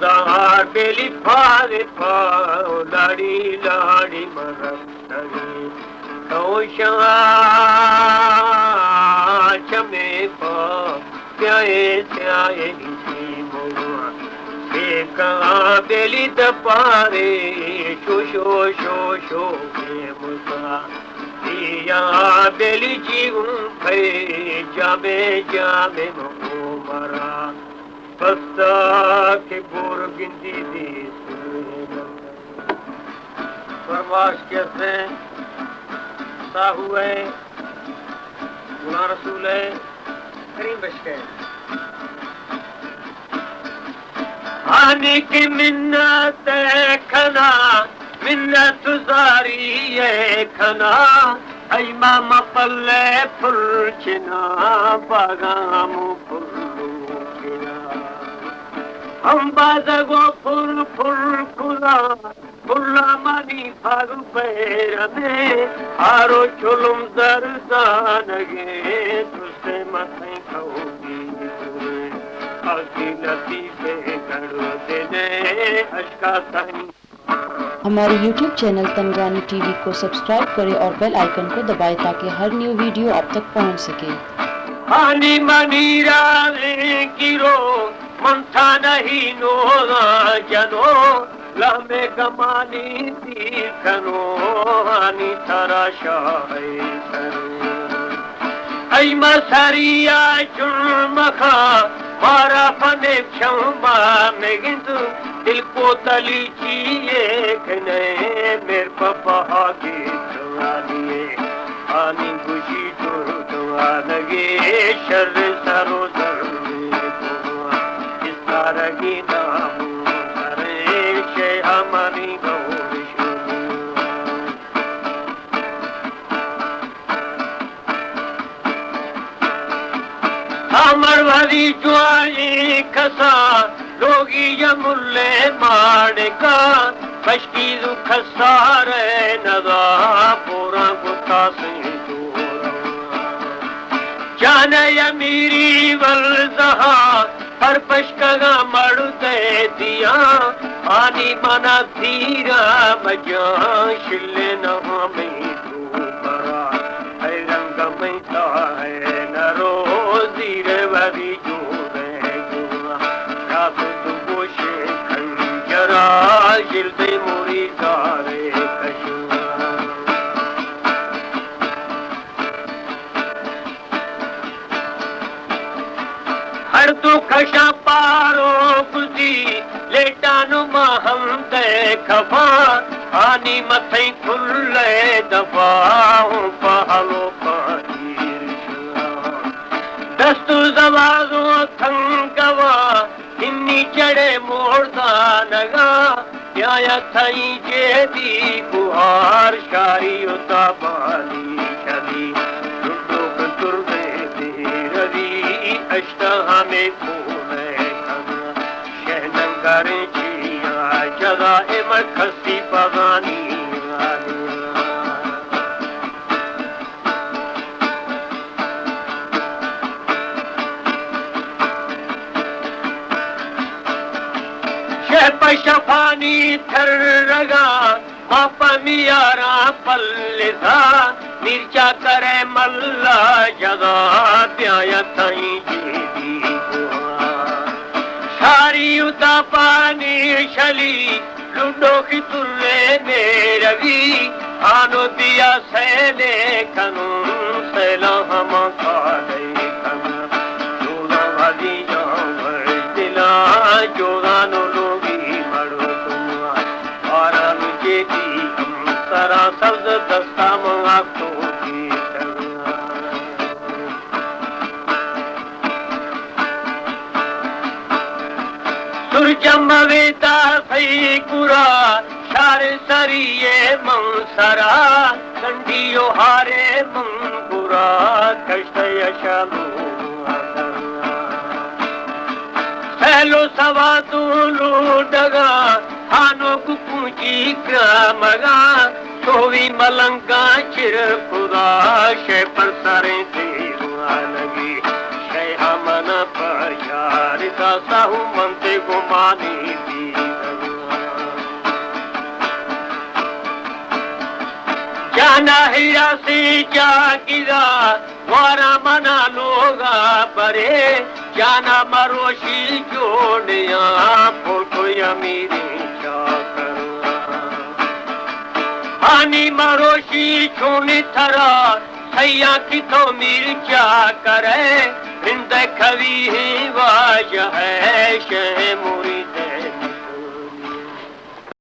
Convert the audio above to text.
Zahar beli fare fa ladi ladi marasani kausha chame fa pyae pyae isi moa eka beli tapare sho sho sho sho ke musa ya beli jigun phe jame jame mo mara Basta ke bor gindi di Farmash कैसे साहू है गुलाम रसूल है करीम बशके आने की मिन्नत खना मिन्नत जारी है खना इमाम पल्ले फुलचिना बागामु हम बाज़गो फुल फुल खुला फुल्ला मनी फारू पैरने हारो चुलुम दर्दानगे तुझसे मतें खाऊंगी आगे लतीफ़े करो देने अश्का तानी हमारे YouTube चैनल तंगानी टीवी को सब्सक्राइब करें और बेल आइकन को दबाएं ताकि हर न्यू वीडियो आप तक पहुंच सके। हानी मनीरा ने किरो मंथा नहीं नोरा जनो लमे कमानी तीखनो हानी तराशा ऐ मसरिया चुमखा मारा फने क्षमा में गिंदु दिल को तली चाहिए कने मेरे पापा की चुरानिए आनी खुशी तो लगे शर सरो रगी नाम करे शे हमारी गौरिश हमर भरी जुआई खसा लोगी यमुल्ले मार का बशकी दुख सारे नदा पूरा गुता से जाने अमीरी वल्दहा हर पशका मरु दे दिया आनी मना धीरा मजा शिले न हमें दूपरा है रंग में था है न रोजी रे वरी जो रे जुआ रात दुबो शे खंजरा शिलते मोरी सारे कशुआ हर दुख पारो गुजी लेटानु महम दे खफा आनी मथई खुले दबाऊ पहलो पाहीर दस्तु जवाजो थंगवा इन्नी चढ़े मोरदा नगा या थई जेदी बुहार शारी उता बानी चली रुडो कतुर रवि अष्टा हमें फूले शहनंगारे चिया जगा इमत खस्ती पगानी शह शफानी थर रगा मापा मियारा पल्लिसा मिर्चा करे मल्ला जगा प्याया ताई जेदी सारी उता पानी शली लुडो की तुल्ले में रवि आनो दिया सैले कनु सैला हम खाले कनु जोदा भादी जावर दिला जोदा नो लोगी मरो तुम आरा मुझे दी हम तरा सब्ज दस्ता मंगा तो जमवेता सही कुरा शार सरिये मंसरा कंडियो हारे मंगुरा कष्ट यशलू सैलो सवा तूलू डगा हानो कुपूची क्रमगा सोवी मलंगा चिर खुदा शे पर सरे तेरुआ लगी शह मन पशार का साहू मनते गुमानी थी जाना हीरा से क्या गिरा वारा मना लोगा बरे जाना मरोशी जोड़िया फुल कोई अमीरी क्या करूँगा हानी मरोशी छोनी थरा सैया की तो मीर क्या करे हिंद खवी ही वाज है शह मुरी